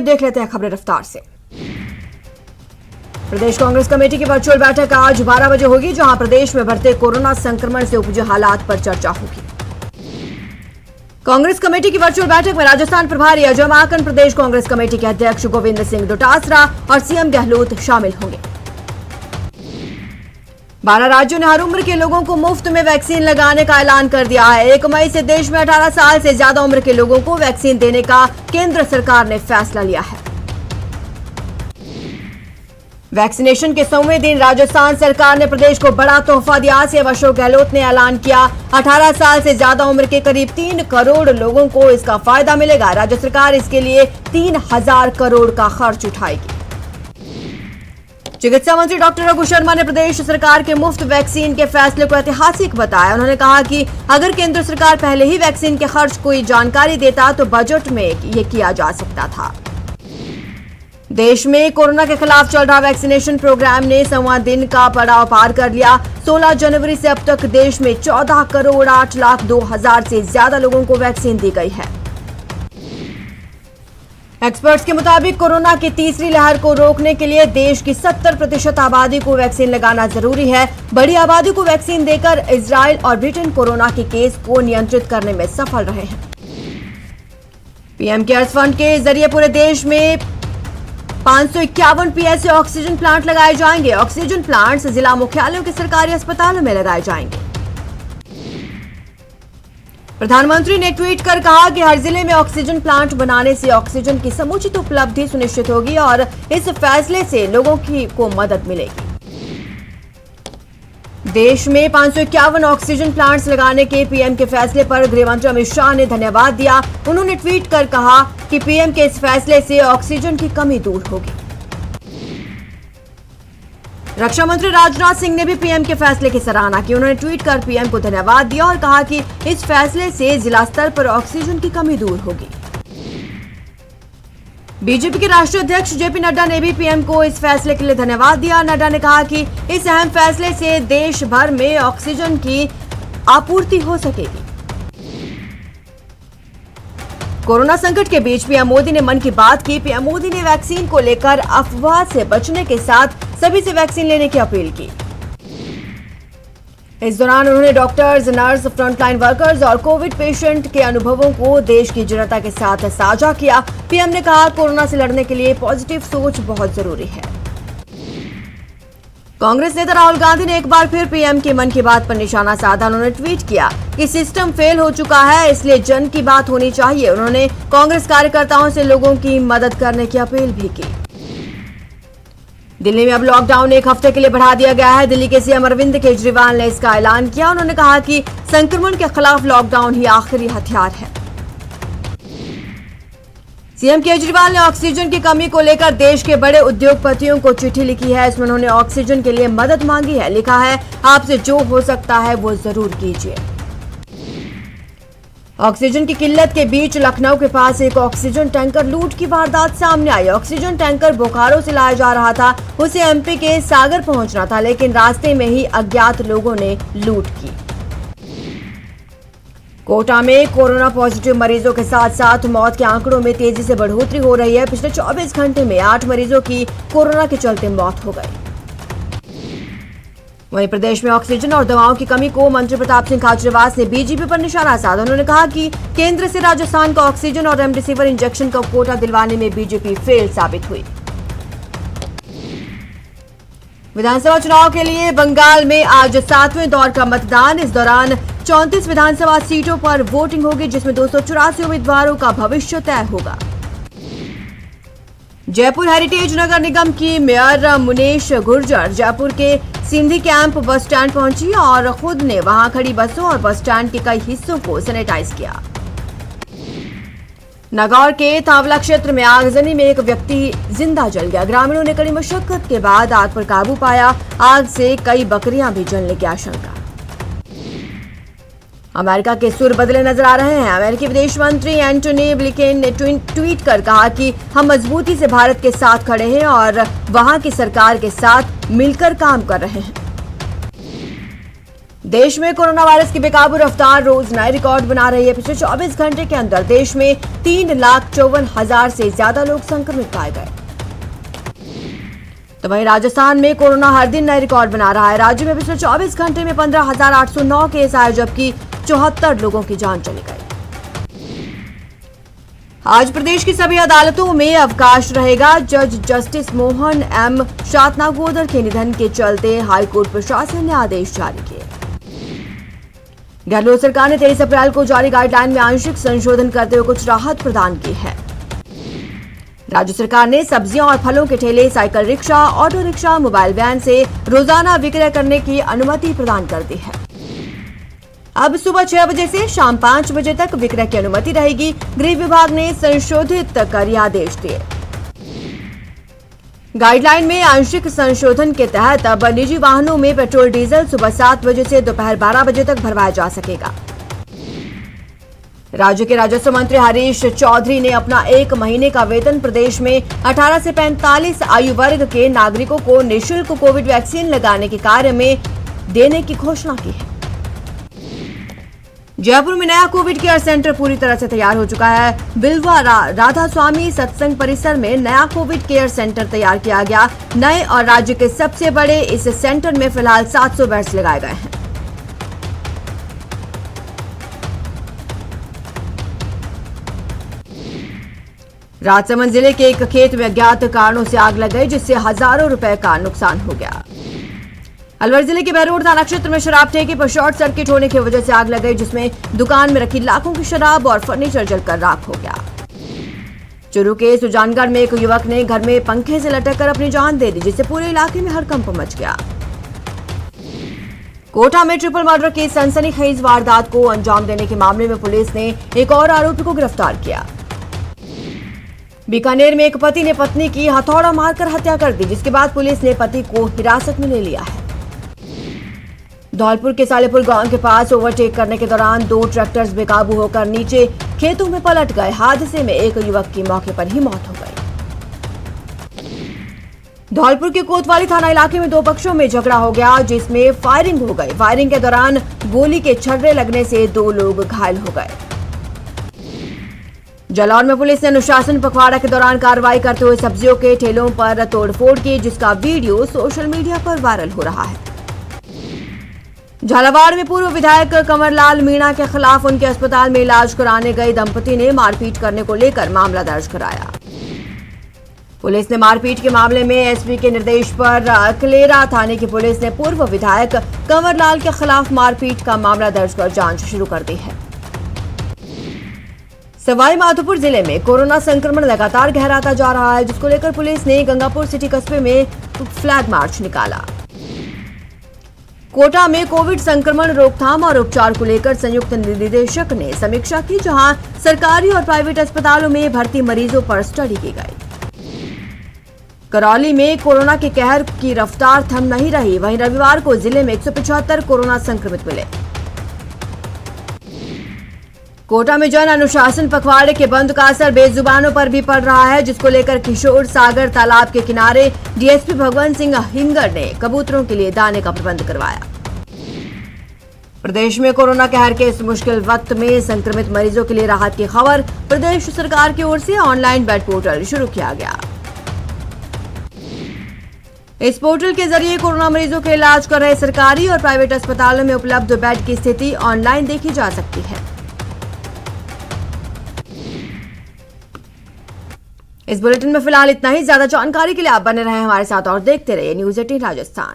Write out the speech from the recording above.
देख लेते हैं खबरें रफ्तार से। प्रदेश कांग्रेस कमेटी की वर्चुअल बैठक आज 12 बजे होगी, जहां प्रदेश में बढ़ते कोरोना संक्रमण से उपजे हालात पर चर्चा होगी। कांग्रेस कमेटी की वर्चुअल बैठक में राजस्थान प्रभारी अजय माकन, प्रदेश कांग्रेस कमेटी के अध्यक्ष गोविंद सिंह डोटासरा और सीएम गहलोत शामिल होंगे। 12 राज्यों ने हर उम्र के लोगों को मुफ्त में वैक्सीन लगाने का ऐलान कर दिया है। 1 मई से देश में 18 साल से ज्यादा उम्र के लोगों को वैक्सीन देने का केंद्र सरकार ने फैसला लिया है। वैक्सीनेशन के 100वें दिन राजस्थान सरकार ने प्रदेश को बड़ा तोहफा दिया। सीएम अशोक गहलोत ने ऐलान किया, 18 साल से ज्यादा उम्र के करीब 3 करोड़ लोगों को इसका फायदा मिलेगा। राज्य सरकार इसके लिए 3000 करोड़ का खर्च उठाएगी। चिकित्सा मंत्री डॉक्टर रघु शर्मा ने प्रदेश सरकार के मुफ्त वैक्सीन के फैसले को ऐतिहासिक बताया। उन्होंने कहा कि अगर केंद्र सरकार पहले ही वैक्सीन के खर्च कोई जानकारी देता तो बजट में ये किया जा सकता था। देश में कोरोना के खिलाफ चल रहा वैक्सीनेशन प्रोग्राम ने 100वां दिन का पड़ाव पार कर लिया। 16 जनवरी से अब तक देश में 14 करोड़ 8 लाख 2 हजार से ज्यादा लोगों को वैक्सीन दी गई है। एक्सपर्ट्स के मुताबिक कोरोना की तीसरी लहर को रोकने के लिए देश की 70% आबादी को वैक्सीन लगाना जरूरी है। बड़ी आबादी को वैक्सीन देकर इजराइल और ब्रिटेन कोरोना के केस को नियंत्रित करने में सफल रहे हैं। पीएम केयर्स फंड के जरिए पूरे देश में 551 पीएसए ऑक्सीजन प्लांट लगाए जाएंगे। ऑक्सीजन प्लांट्स जिला मुख्यालयों के सरकारी अस्पतालों में लगाए जाएंगे। प्रधानमंत्री ने ट्वीट कर कहा कि हर जिले में ऑक्सीजन प्लांट बनाने से ऑक्सीजन की समुचित उपलब्धि सुनिश्चित होगी और इस फैसले से लोगों को मदद मिलेगी। देश में 551 ऑक्सीजन प्लांट्स लगाने के पीएम के फैसले पर गृह मंत्री अमित शाह ने धन्यवाद दिया। उन्होंने ट्वीट कर कहा कि पीएम के इस फैसले से ऑक्सीजन की कमी दूर होगी। रक्षा मंत्री राजनाथ सिंह ने भी पीएम के फैसले की सराहना की। उन्होंने ट्वीट कर पीएम को धन्यवाद दिया और कहा कि इस फैसले से जिला स्तर पर ऑक्सीजन की कमी दूर होगी। बीजेपी के राष्ट्रीय अध्यक्ष जेपी नड्डा ने भी पीएम को इस फैसले के लिए धन्यवाद दिया। नड्डा ने कहा कि इस अहम फैसले से देश भर में ऑक्सीजन की आपूर्ति हो सकेगी। कोरोना संकट के बीच पीएम मोदी ने मन की बात की। पीएम मोदी ने वैक्सीन को लेकर अफवाह से बचने के साथ सभी से वैक्सीन लेने की अपील की। इस दौरान उन्होंने डॉक्टर्स, नर्स, फ्रंटलाइन वर्कर्स और कोविड पेशेंट के अनुभवों को देश की जनता के साथ साझा किया। पीएम ने कहा, कोरोना से लड़ने के लिए पॉजिटिव सोच बहुत जरूरी है। कांग्रेस नेता राहुल गांधी ने एक बार फिर पीएम के मन की बात पर निशाना साधा। उन्होंने ट्वीट किया कि सिस्टम फेल हो चुका है, इसलिए जन की बात होनी चाहिए। उन्होंने कांग्रेस कार्यकर्ताओं से लोगों की मदद करने की अपील भी की। दिल्ली में अब लॉकडाउन 1 हफ्ते के लिए बढ़ा दिया गया है। दिल्ली के सीएम अरविंद केजरीवाल ने इसका ऐलान किया। उन्होंने कहा कि संक्रमण के खिलाफ लॉकडाउन ही आखिरी हथियार है। सीएम केजरीवाल ने ऑक्सीजन की कमी को लेकर देश के बड़े उद्योगपतियों को चिट्ठी लिखी है। इसमें उन्होंने ऑक्सीजन के लिए मदद मांगी है। लिखा है, आपसे जो हो सकता है वो जरूर कीजिए। ऑक्सीजन की किल्लत के बीच लखनऊ के पास एक ऑक्सीजन टैंकर लूट की वारदात सामने आई। ऑक्सीजन टैंकर बोकारो से लाया जा रहा था। उसे एमपी के सागर पहुंचना था, लेकिन रास्ते में ही अज्ञात लोगों ने लूट की। कोटा में कोरोना पॉजिटिव मरीजों के साथ साथ मौत के आंकड़ों में तेजी से बढ़ोतरी हो रही है। पिछले 24 घंटे में 8 मरीजों की कोरोना के चलते मौत हो गई। वहीं प्रदेश में ऑक्सीजन और दवाओं की कमी को मंत्री प्रताप सिंह खाचरियावास ने बीजेपी पर निशाना साधा। उन्होंने कहा कि केंद्र से राजस्थान को ऑक्सीजन और रेमडेसिविर इंजेक्शन का कोटा दिलवाने में बीजेपी फेल साबित हुई। विधानसभा चुनाव के लिए बंगाल में आज 7वें दौर का मतदान। इस दौरान 34 विधानसभा सीटों पर वोटिंग होगी, जिसमें 284 उम्मीदवारों का भविष्य तय होगा। जयपुर हेरिटेज नगर निगम की मेयर मुनेश गुर्जर जयपुर के सिंधी कैंप बस स्टैंड पहुंची और खुद ने वहां खड़ी बसों और बस स्टैंड के कई हिस्सों को सैनिटाइज किया। नागौर के तावला क्षेत्र में आगजनी में एक व्यक्ति जिंदा जल गया। ग्रामीणों ने कड़ी मशक्कत के बाद आग पर काबू पाया। आग से कई बकरियां भी जलने की आशंका। अमेरिका के सुर बदले नजर आ रहे हैं। अमेरिकी विदेश मंत्री एंटोनी ब्लिंकन ने ट्वीट कर कहा कि हम मजबूती से भारत के साथ खड़े हैं और वहां की सरकार के साथ मिलकर काम कर रहे हैं। देश में कोरोना वायरस की बेकाबू रफ्तार रोज नए रिकॉर्ड बना रही है। पिछले 24 घंटे के अंदर देश में 3,54,000 से ज्यादा लोग संक्रमित पाए गए। तो वहीं राजस्थान में कोरोना हर दिन नए रिकॉर्ड बना रहा है। राज्य में पिछले 24 घंटे में 15,809 केस आए, जबकि 74 लोगों की जान चली गई। आज प्रदेश की सभी अदालतों में अवकाश रहेगा। जज जस्टिस मोहन एम शातनागोदर के निधन के चलते हाईकोर्ट प्रशासन ने आदेश जारी किए। गहलोत सरकार ने 23 अप्रैल को जारी गाइडलाइन में आंशिक संशोधन करते हुए कुछ राहत प्रदान की है। राज्य सरकार ने सब्जियां और फलों के ठेले, cycle rickshaw, auto rickshaw, mobile van से रोजाना विक्रय करने की अनुमति प्रदान कर दी है। अब सुबह 6 बजे से शाम 5 बजे तक विक्रय की अनुमति रहेगी। गृह विभाग ने संशोधित कर यह आदेश दिए। गाइडलाइन में आंशिक संशोधन के तहत अब निजी वाहनों में पेट्रोल डीजल सुबह 7 बजे से दोपहर 12 बजे तक भरवाया जा सकेगा। राज्य के राजस्व मंत्री हरीश चौधरी ने अपना 1 महीने का वेतन प्रदेश में 18 से 45 आयु वर्ग के नागरिकों को निःशुल्क कोविड वैक्सीन लगाने के कार्य में देने की घोषणा की है। जयपुर में नया कोविड केयर सेंटर पूरी तरह से तैयार हो चुका है। बिल्वा राधा स्वामी सत्संग परिसर में नया कोविड केयर सेंटर तैयार किया गया। नए और राज्य के सबसे बड़े इस सेंटर में फिलहाल 700 बेड्स लगाए गए हैं। राजसमंद जिले के एक खेत में अज्ञात कारणों से आग लग गई, जिससे हजारों रुपए का नुकसान हो गया। अलवर जिले के बहरोड थाना क्षेत्र में शराब ठेके पर शॉर्ट सर्किट होने की वजह से आग लग गई, जिसमें दुकान में रखी लाखों की शराब और फर्नीचर जलकर राख हो गया। चूरू के सुजानगढ़ में एक युवक ने घर में पंखे से लटककर अपनी जान दे दी, जिससे पूरे इलाके में हड़कंप मच गया। कोटा में ट्रिपल मर्डर की सनसनीखेज वारदात को अंजाम देने के मामले में पुलिस ने एक और आरोपी को गिरफ्तार किया। बीकानेर में एक पति ने पत्नी की हथौड़ा मारकर हत्या कर दी, जिसके बाद पुलिस ने पति को हिरासत में ले लिया है। धौलपुर के सालेपुर गांव के पास ओवरटेक करने के दौरान 2 ट्रैक्टर्स बेकाबू होकर नीचे खेतों में पलट गए। हादसे में एक युवक की मौके पर ही मौत हो गई। धौलपुर के कोतवाली थाना इलाके में 2 पक्षों में झगड़ा हो गया, जिसमें फायरिंग हो गई। फायरिंग के दौरान गोली के छर्रे लगने से 2 लोग घायल हो गए। जालौर में पुलिस ने अनुशासन पखवाड़ा के दौरान कार्रवाई करते हुए सब्जियों के ठेलों पर तोड़फोड़ की, जिसका वीडियो सोशल मीडिया पर वायरल हो रहा है। झालावाड़ में पूर्व विधायक कंवरलाल मीणा के खिलाफ उनके अस्पताल में इलाज कराने गए दंपति ने मारपीट करने को लेकर मामला दर्ज कराया। पुलिस ने मारपीट के मामले में एसपी के निर्देश पर कलेरा थाने की पुलिस ने पूर्व विधायक कंवरलाल के खिलाफ मारपीट का मामला दर्ज कर जांच शुरू कर दी है। सवाई माधोपुर जिले में कोरोना संक्रमण लगातार गहराता जा रहा है, जिसको लेकर पुलिस ने गंगापुर सिटी कस्बे में फ्लैग मार्च निकाला। कोटा में कोविड संक्रमण रोकथाम और उपचार को लेकर संयुक्त निदेशक ने समीक्षा की, जहां सरकारी और प्राइवेट अस्पतालों में भर्ती मरीजों पर स्टडी की गई। करौली में कोरोना के कहर की रफ्तार थम नहीं रही। वहीं रविवार को जिले में 175 कोरोना संक्रमित मिले। कोटा में जन अनुशासन पखवाड़े के बंद का असर बेजुबानों पर भी पड़ रहा है, जिसको लेकर किशोर सागर तालाब के किनारे डीएसपी भगवंत सिंह हिंगर ने कबूतरों के लिए दाने का प्रबंध करवाया। प्रदेश में कोरोना कहर के इस मुश्किल वक्त में संक्रमित मरीजों के लिए राहत की खबर। प्रदेश सरकार की ओर से ऑनलाइन बेड पोर्टल शुरू किया गया। इस पोर्टल के जरिए कोरोना मरीजों के इलाज कर रहे सरकारी और प्राइवेट अस्पतालों में उपलब्ध बेड की स्थिति ऑनलाइन देखी जा सकती है। इस बुलेटिन में फिलहाल इतना ही। ज्यादा जानकारी के लिए आप बने रहे हमारे साथ और देखते रहिए न्यूज़ 18 राजस्थान।